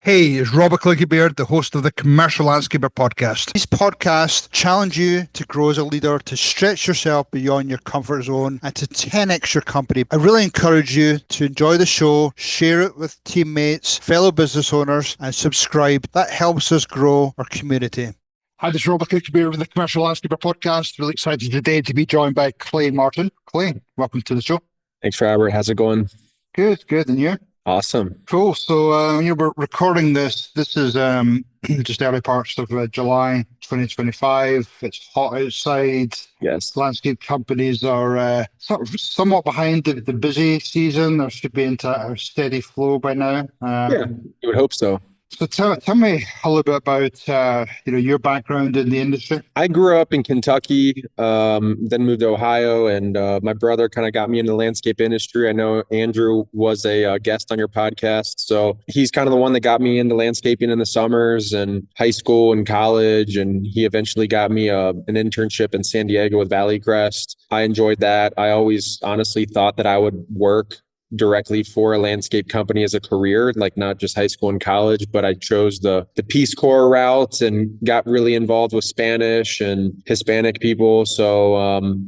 Hey, it's Robert Clickybeard, the host of the Commercial Landscaper podcast. These podcasts challenge you to grow as a leader, to stretch yourself beyond your comfort zone, and to 10x your company. I really encourage you to enjoy the show, share it with teammates, fellow business owners, and subscribe. That helps us grow our community. Hi, this is Robert Clickybeard with the Commercial Landscaper podcast. Really excited today to be joined by Clay Martin. Clay, welcome to the show. Thanks, Robert. How's it going? Good. And you? Awesome. Cool. So we're recording this. This is just early parts of July 2025. It's hot outside. Yes. Landscape companies are somewhat behind the busy season. They should be into a steady flow by now. Yeah, you would hope so. So tell me a little bit about your background in the industry. I grew up in Kentucky, then moved to Ohio, and my brother kind of got me into the landscape industry. I know Andrew was a guest on your podcast, so he's kind of the one that got me into landscaping in the summers and high school and college, and he eventually got me an internship in San Diego with Valley Crest. I enjoyed that. I always honestly thought that I would work directly for a landscape company as a career, like not just high school and college, but I chose the Peace Corps route and got really involved with Spanish and Hispanic people. So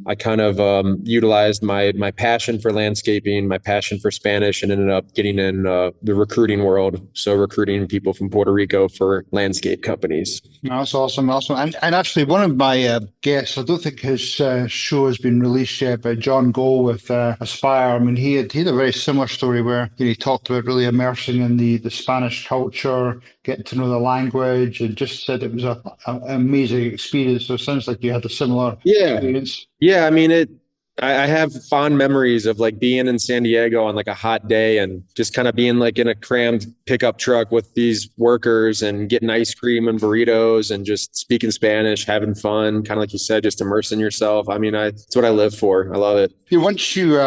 I kind of utilized my passion for landscaping, my passion for Spanish, and ended up getting in the recruiting world. So recruiting people from Puerto Rico for landscape companies. That's awesome. And actually, one of my guests, I don't think his show has been released yet, but John Gold with Aspire. I mean, he had a very similar story where he talked about really immersing in the Spanish culture, getting to know the language, and just said it was an amazing experience. So it sounds like you had a similar experience. Yeah, I mean, I have fond memories of like being in San Diego on like a hot day and just kind of being like in a crammed pickup truck with these workers and getting ice cream and burritos and just speaking Spanish, having fun, kind of like you said, just immersing yourself. I mean, it's what I live for. I love it. Once you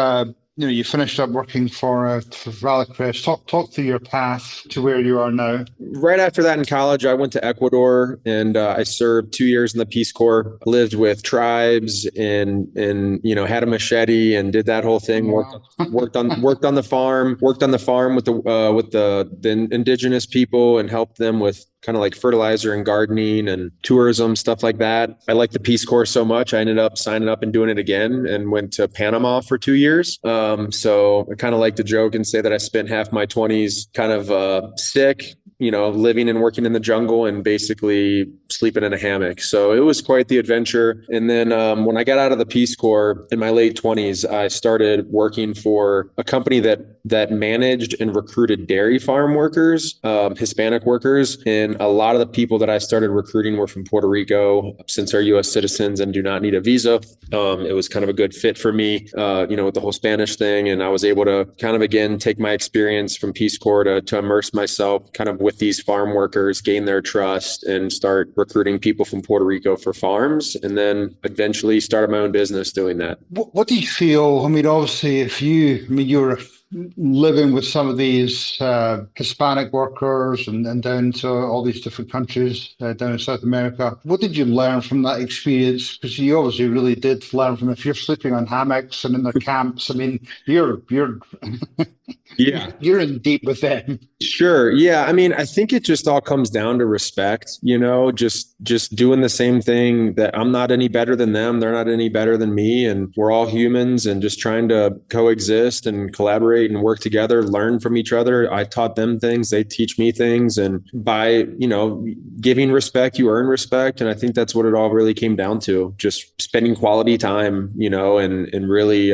finished up working for Valley Crest. Talk through your path to where you are now. Right after that in college, I went to Ecuador and I served 2 years in the Peace Corps, lived with tribes and had a machete and did that whole thing. Wow. Worked on the farm with the indigenous people and helped them with kind of like fertilizer and gardening and tourism, stuff like that. I liked the Peace Corps so much, I ended up signing up and doing it again and went to Panama for 2 years. So I kind of like to joke and say that I spent half my 20s kind of sick, living and working in the jungle and basically sleeping in a hammock. So it was quite the adventure. And then when I got out of the Peace Corps in my late 20s, I started working for a company that managed and recruited dairy farm workers, Hispanic workers. And a lot of the people that I started recruiting were from Puerto Rico, since they're U.S. citizens and do not need a visa. It was kind of a good fit for me, with the whole Spanish thing. And I was able to kind of, again, take my experience from Peace Corps to immerse myself kind of with these farm workers, gain their trust, and start recruiting people from Puerto Rico for farms, and then eventually started my own business doing that. What do you feel? I mean, obviously, you're living with some of these Hispanic workers and down to all these different countries down in South America. What did you learn from that experience? Because you obviously really did learn from, if you're sleeping on hammocks and in their camps, I mean, you're Yeah. You're in deep with them. Sure. Yeah. I mean, I think it just all comes down to respect, just doing the same thing, that I'm not any better than them. They're not any better than me. And we're all humans and just trying to coexist and collaborate and work together, learn from each other. I taught them things, they teach me things. And by, giving respect, you earn respect. And I think that's what it all really came down to, just spending quality time, and really,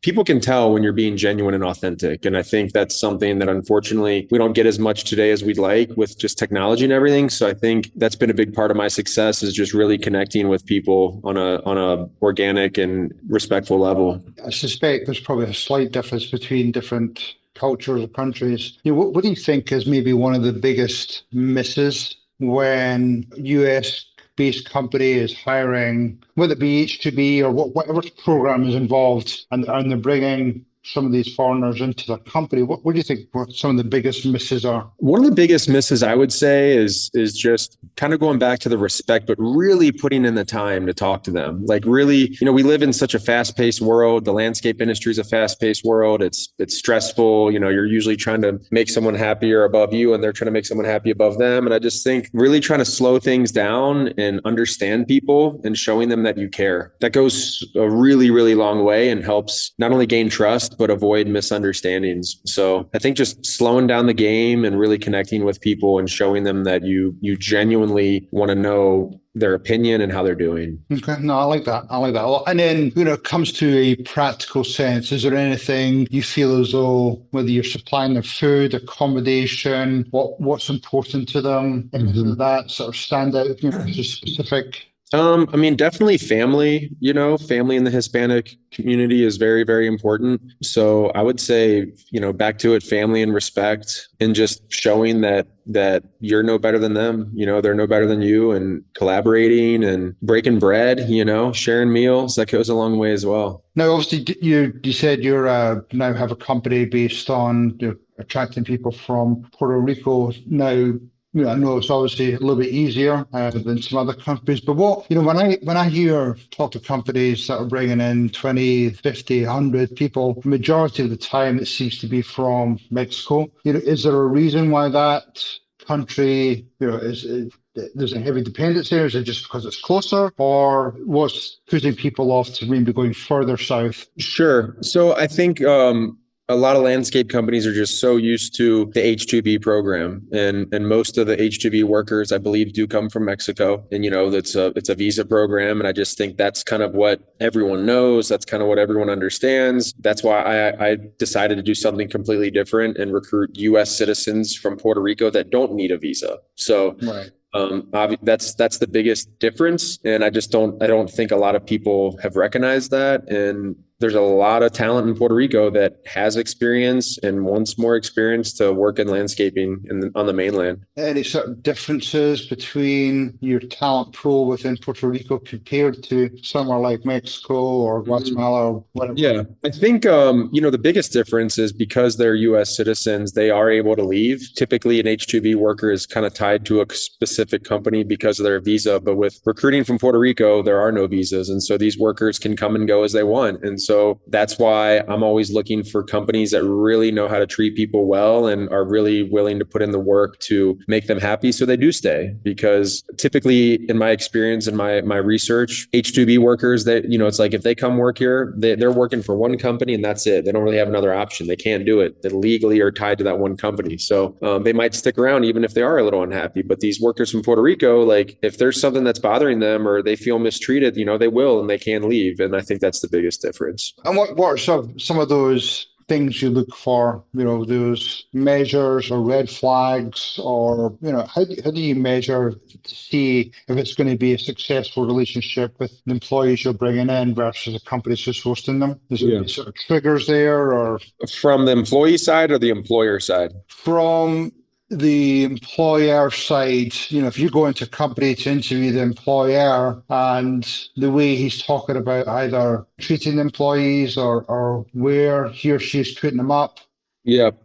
people can tell when you're being genuine and authentic. And I think that's something that unfortunately we don't get as much today as we'd like with just technology and everything. So I think that's been a big part of my success, is just really connecting with people on a organic and respectful level. I suspect there's probably a slight difference between different cultures or countries. What do you think is maybe one of the biggest misses when US-based company is hiring, whether it be H2B or whatever program is involved, and they're bringing some of these foreigners into the company, what do you think what some of the biggest misses are? One of the biggest misses I would say is just kind of going back to the respect, but really putting in the time to talk to them. Like really, we live in such a fast-paced world. The landscape industry is a fast-paced world. It's stressful. You're usually trying to make someone happier above you, and they're trying to make someone happy above them. And I just think really trying to slow things down and understand people and showing them that you care. That goes a really, really long way and helps not only gain trust, but avoid misunderstandings. So I think just slowing down the game and really connecting with people and showing them that you genuinely want to know their opinion and how they're doing. Okay, no, I like that. Well, and then, it comes to a practical sense, is there anything you feel as though, whether you're supplying their food, accommodation, what's important to them, anything that sort of stand out, just specific? Definitely family, family in the Hispanic community is very, very important. So I would say, back to it, family and respect, and just showing that you're no better than them, they're no better than you, and collaborating and breaking bread, sharing meals, that goes a long way as well. Now, obviously, you said you're now have a company based on attracting people from Puerto Rico. Now, I know it's obviously a little bit easier than some other companies, but when I talk to companies that are bringing in 20, 50, 100 people, majority of the time it seems to be from Mexico. Is there a reason why that country, is there's a heavy dependency, or is it just because it's closer, or what's pushing people off to maybe going further south? Sure. So I think a lot of landscape companies are just so used to the H-2B program, and most of the H-2B workers, I believe, do come from Mexico, and it's a visa program, and I just think that's kind of what everyone knows. That's kind of what everyone understands. That's why I decided to do something completely different and recruit U.S. citizens from Puerto Rico that don't need a visa. So. Right. That's the biggest difference, and I don't think a lot of people have recognized that. And there's a lot of talent in Puerto Rico that has experience and wants more experience to work in landscaping on the mainland. Any sort of differences between your talent pool within Puerto Rico compared to somewhere like Mexico or Guatemala or whatever? Yeah, I think, the biggest difference is because they're U.S. citizens, they are able to leave. Typically, an H-2B worker is kind of tied to a specific company because of their visa. But with recruiting from Puerto Rico, there are no visas. And so these workers can come and go as they want. And so that's why I'm always looking for companies that really know how to treat people well and are really willing to put in the work to make them happy so they do stay. Because typically, in my experience and my research, H-2B workers, it's like if they come work here, they're working for one company and that's it. They don't really have another option. They can't do it. They legally are tied to that one company. So they might stick around even if they are a little unhappy. But these workers from Puerto Rico, like if there's something that's bothering them or they feel mistreated, they will and they can leave. And I think that's the biggest difference. And what are some of those things you look for, those measures or red flags, or, how do you measure to see if it's going to be a successful relationship with the employees you're bringing in versus a company just hosting them? Is there any sort of triggers there, or? From the employee side or the employer side? From the employer side, if you go into a company to interview the employer and the way he's talking about either treating employees or where he or she's treating them up. Yep.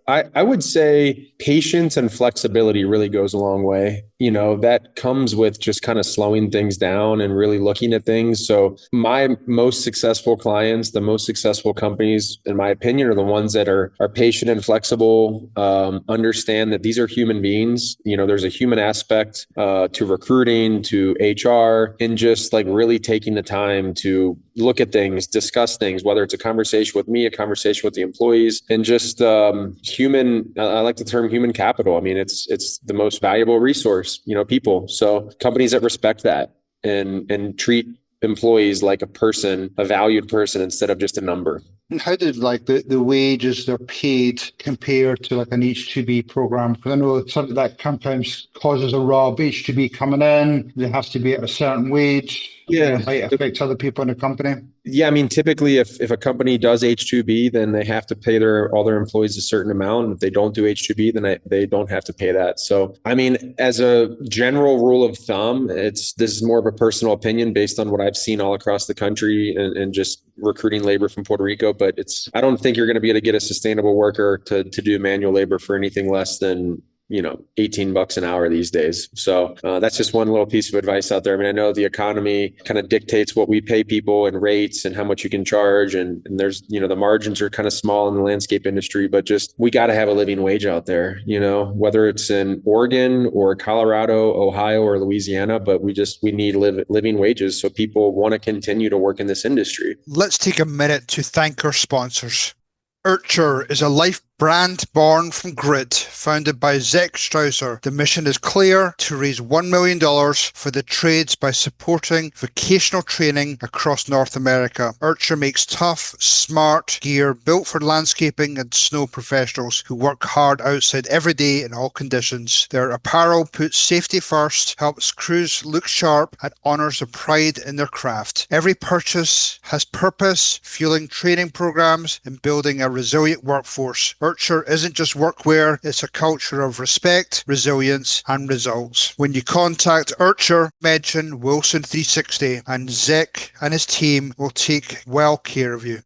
I would say patience and flexibility really goes a long way. That comes with just kind of slowing things down and really looking at things. So my most successful clients, the most successful companies, in my opinion, are the ones that are patient and flexible, understand that these are human beings. There's a human aspect to recruiting, to HR, and just like really taking the time to look at things, discuss things, whether it's a conversation with me, a conversation with the employees, and just human, I like the term human capital. I mean, it's the most valuable resource, people. So companies that respect that and treat employees like a person, a valued person, instead of just a number. And how did the wages they're paid compare to like an H-2B program? Because I know something that sometimes causes a rub. H-2B coming in, they have to be at a certain wage. Yeah, it might affect other people in the company. Yeah, I mean, typically, if a company does H-2B, then they have to pay all their employees a certain amount. And if they don't do H-2B, then they don't have to pay that. So, I mean, as a general rule of thumb, this is more of a personal opinion based on what I've seen all across the country and just recruiting labor from Puerto Rico. but I don't think you're going to be able to get a sustainable worker to do manual labor for anything less than, $18 an hour these days. So that's just one little piece of advice out there. I mean, I know the economy kind of dictates what we pay people and rates and how much you can charge. And there's, the margins are kind of small in the landscape industry, but just, we got to have a living wage out there, whether it's in Oregon or Colorado, Ohio, or Louisiana, but we need living wages. So people want to continue to work in this industry. Let's take a minute to thank our sponsors. Urcher is a life brand born from grit, founded by Zach Strausser. The mission is clear: to raise $1 million for the trades by supporting vocational training across North America. Urcher makes tough, smart gear built for landscaping and snow professionals who work hard outside every day in all conditions. Their apparel puts safety first, helps crews look sharp, and honors the pride in their craft. Every purchase has purpose, fueling training programs and building a resilient workforce. Urcher isn't just workwear, it's a culture of respect, resilience, and results. When you contact Urcher, mention Wilson 360 and Zach and his team will take well care of you.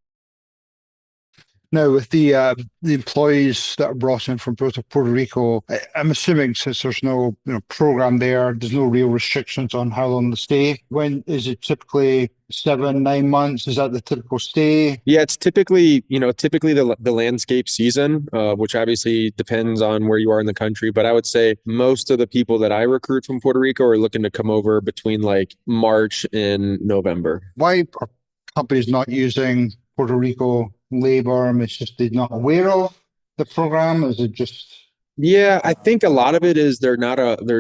Now, with the employees that are brought in from Puerto Rico, I'm assuming since there's no program there's no real restrictions on how long they stay. When is it typically 7-9 months? Is that the typical stay? Yeah, it's typically the landscape season, which obviously depends on where you are in the country. But I would say most of the people that I recruit from Puerto Rico are looking to come over between like March and November. Why are companies not using Puerto Rico labor? It's just they're not aware of the program. Is it just? Yeah, I think a lot of it is they're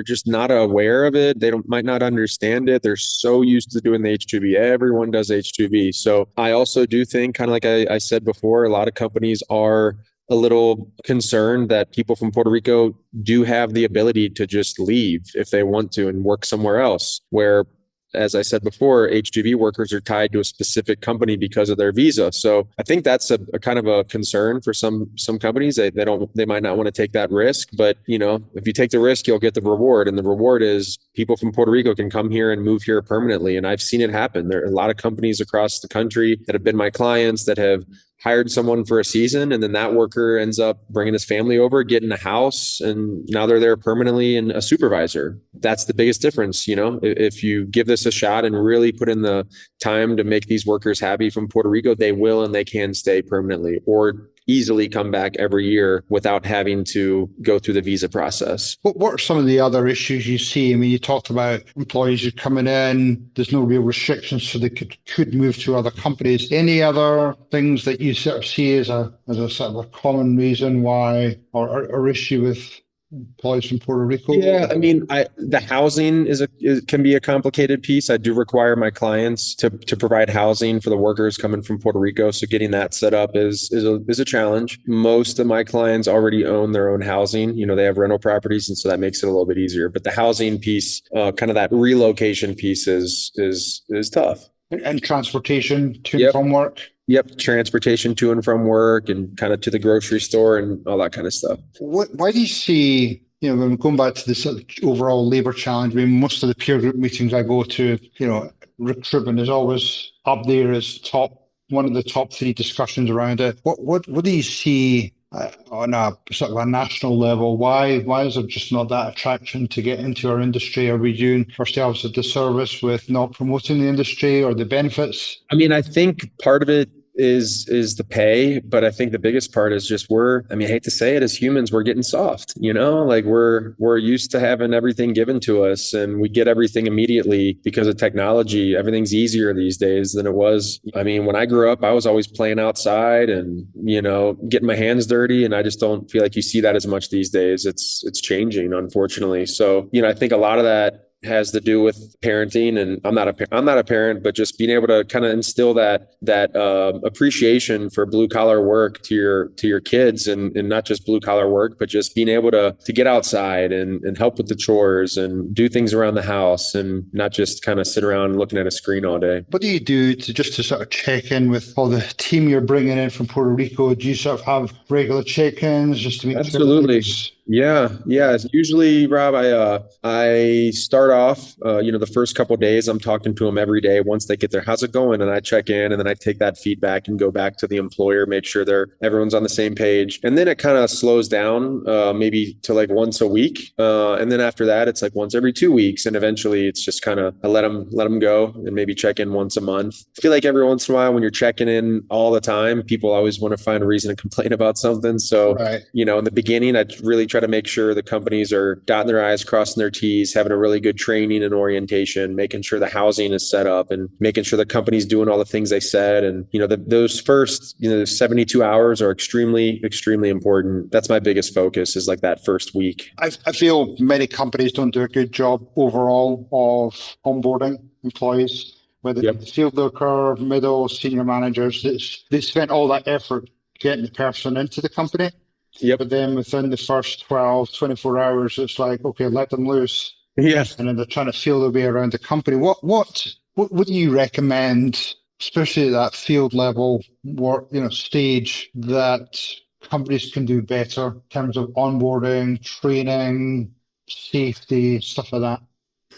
just not aware of it. They might not understand it. They're so used to doing the H-2B. Everyone does H-2B. So I also do think, kind of like I said before, a lot of companies are a little concerned that people from Puerto Rico do have the ability to just leave if they want to and work somewhere else, where, as I said before, H-2B workers are tied to a specific company because of their visa. So I think that's a kind of a concern for some companies. They might not want to take that risk, but if you take the risk, you'll get the reward. And the reward is people from Puerto Rico can come here and move here permanently. And I've seen it happen. There are a lot of companies across the country that have been my clients that have hired someone for a season, and then that worker ends up bringing his family over, getting a house, and now they're there permanently and a supervisor. That's the biggest difference. If you give this a shot and really put in the time to make these workers happy from Puerto Rico, they will and they can stay permanently or easily come back every year without having to go through the visa process. What are some of the other issues you see? I mean, you talked about employees who are coming in, there's no real restrictions, so they could move to other companies. Any other things that you sort of see as a sort of a common reason why or issue with employees from Puerto Rico? Yeah, I mean, the housing can be a complicated piece. I do require my clients to provide housing for the workers coming from Puerto Rico. So getting that set up is a challenge. Most of my clients already own their own housing. They have rental properties, and so that makes it a little bit easier. But the housing piece, kind of that relocation piece, is tough. And transportation to and from work. Yep, transportation to and from work and kind of to the grocery store and all that kind of stuff. Why do you see, when we're going back to this overall labor challenge, I mean, most of the peer group meetings I go to, recruitment is always up there as one of the top 3 discussions around it. What do you see on a sort of a national level? Why is there just not that attraction to get into our industry? Are we doing ourselves a disservice with not promoting the industry or the benefits? I mean, I think part of it is the pay, but I think the biggest part is just I hate to say it, as humans, we're getting soft, like we're used to having everything given to us and we get everything immediately because of technology. Everything's easier these days than it was. I mean, when I grew up, I was always playing outside and, getting my hands dirty. And I just don't feel like you see that as much these days. It's changing, unfortunately. So, I think a lot of that has to do with parenting, and I'm not a parent, but just being able to kind of instill that appreciation for blue collar work to your kids, and not just blue collar work, but just being able to get outside and help with the chores and do things around the house and not just kind of sit around looking at a screen all day. What do you do to sort of check in with all the team you're bringing in from Puerto Rico? Do you sort of have regular check-ins just to make Absolutely. sure? Yeah. Usually, Rob, I start off, the first couple of days, I'm talking to them every day. Once they get there, how's it going? And I check in, and then I take that feedback and go back to the employer, make sure everyone's on the same page. And then it kind of slows down, maybe to like once a week, and then after that, it's like once every 2 weeks, and eventually, it's just kind of I let them go, and maybe check in once a month. I feel like every once in a while, when you're checking in all the time, people always want to find a reason to complain about something. So, Right. in the beginning, I really try to make sure the companies are dotting their I's, crossing their T's, having a really good training and orientation, making sure the housing is set up, and making sure the company's doing all the things they said. And, those first, 72 hours are extremely, extremely important. That's my biggest focus, is like that first week. I feel many companies don't do a good job overall of onboarding employees, whether Yep. it's field worker, middle, senior managers. They spent all that effort getting the person into the company. Yep. But then within the first 12, 24 hours, it's like, okay, let them loose. Yeah. And then they're trying to feel their way around the company. What do you recommend, especially at that field level work, stage, that companies can do better in terms of onboarding, training, safety, stuff like that?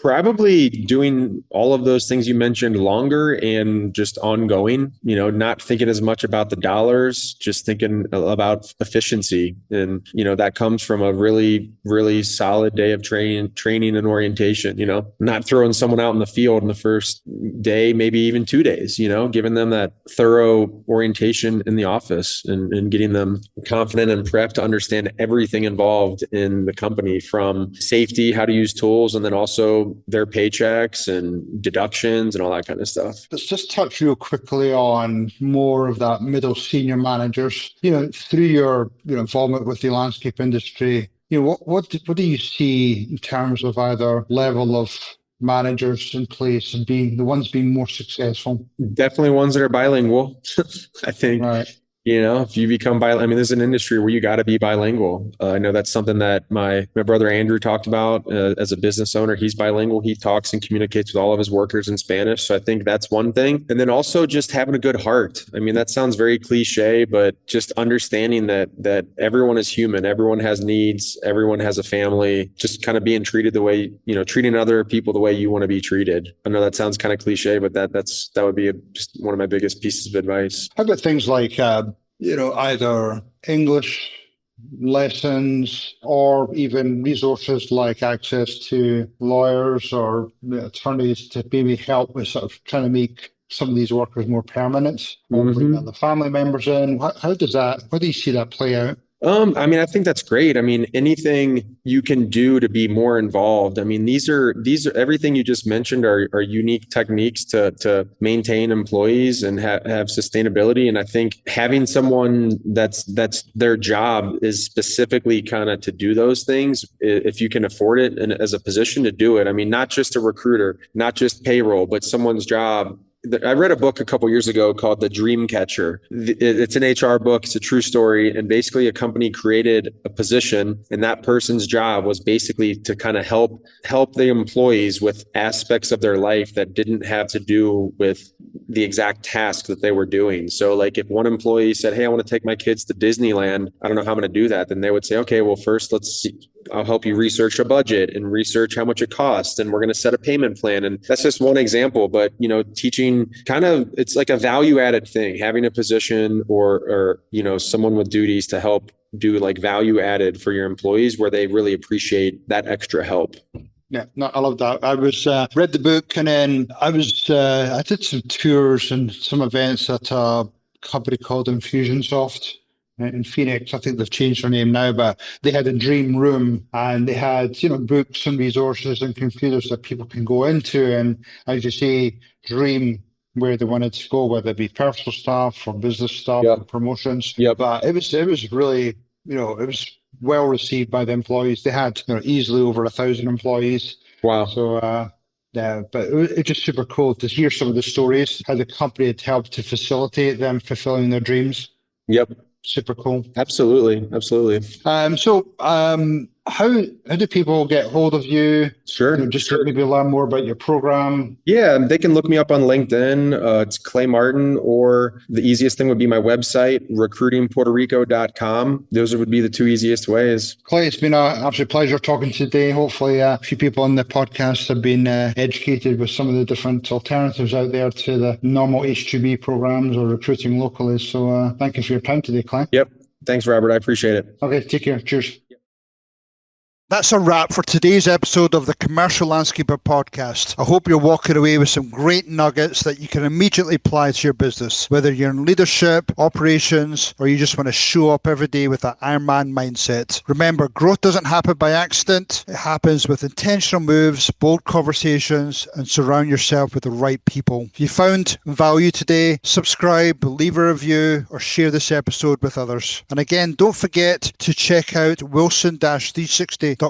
Probably doing all of those things you mentioned longer and just ongoing, not thinking as much about the dollars, just thinking about efficiency. And, that comes from a really, really solid day of training and orientation, not throwing someone out in the field in the first day, maybe even 2 days, giving them that thorough orientation in the office, and getting them confident and prepped to understand everything involved in the company, from safety, how to use tools, and then also their paychecks and deductions and all that kind of stuff. Let's just touch real quickly on more of that middle senior managers. Through your involvement with the landscape industry, what do you see in terms of either level of managers in place and being the ones being more successful? Definitely ones that are bilingual. I think, Right. if you become bilingual, I mean, there's an industry where you got to be bilingual. I know that's something that my brother Andrew talked about, as a business owner. He's bilingual. He talks and communicates with all of his workers in Spanish. So I think that's one thing. And then also just having a good heart. I mean, that sounds very cliche, but just understanding that everyone is human. Everyone has needs. Everyone has a family. Just kind of being treated the way, treating other people the way you want to be treated. I know that sounds kind of cliche, but that would be just one of my biggest pieces of advice. How about things like either English lessons or even resources like access to lawyers or attorneys to maybe help with sort of trying to make some of these workers more permanent, or bring other family members in? How do you see that play out? I mean, I think that's great. I mean, anything you can do to be more involved. I mean, these are everything you just mentioned are unique techniques to maintain employees and have sustainability. And I think having someone that's their job is specifically kind of to do those things, if you can afford it and as a position to do it. I mean, not just a recruiter, not just payroll, but someone's job. I read a book a couple years ago called The Dream Catcher. It's an HR book. It's a true story. And basically a company created a position, and that person's job was basically to kind of help the employees with aspects of their life that didn't have to do with the exact task that they were doing. So like if one employee said, "Hey, I want to take my kids to Disneyland. I don't know how I'm going to do that." Then they would say, "Okay, well, first I'll help you research a budget and research how much it costs. And we're going to set a payment plan." And that's just one example, but teaching it's like a value added thing, having a position or someone with duties to help do like value added for your employees where they really appreciate that extra help. Yeah, no, I love that. I was read the book, and then I did some tours and some events at a company called Infusionsoft in Phoenix. I think they've changed their name now, but they had a dream room, and they had books and resources and computers that people can go into, and as you say, dream where they wanted to go, whether it be personal stuff or business stuff Yep. or promotions. Yep. But it was really, it was well received by the employees. They had easily over 1,000 employees. Wow. So yeah, but it's just super cool to hear some of the stories, how the company had helped to facilitate them fulfilling their dreams. Yep. Super cool. Absolutely. Absolutely. How do people get hold of you? Sure. Just to maybe learn more about your program. Yeah, they can look me up on LinkedIn. It's Clay Martin, or the easiest thing would be my website, recruitingpuertorico.com. Those would be the two easiest ways. Clay, it's been an absolute pleasure talking today. Hopefully, a few people on the podcast have been educated with some of the different alternatives out there to the normal H2B programs or recruiting locally. So thank you for your time today, Clay. Yep. Thanks, Robert. I appreciate it. Okay, take care. Cheers. That's a wrap for today's episode of the Commercial Landscaper podcast. I hope you're walking away with some great nuggets that you can immediately apply to your business, whether you're in leadership, operations, or you just want to show up every day with that Iron Man mindset. Remember, growth doesn't happen by accident. It happens with intentional moves, bold conversations, and surround yourself with the right people. If you found value today, subscribe, leave a review, or share this episode with others. And again, don't forget to check out wilson-360.com.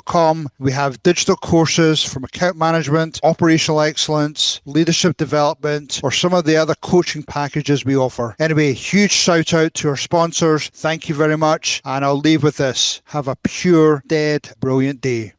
We have digital courses from account management, operational excellence, leadership development, or some of the other coaching packages we offer. Anyway, huge shout out to our sponsors. Thank you very much. And I'll leave with this. Have a pure, dead, brilliant day.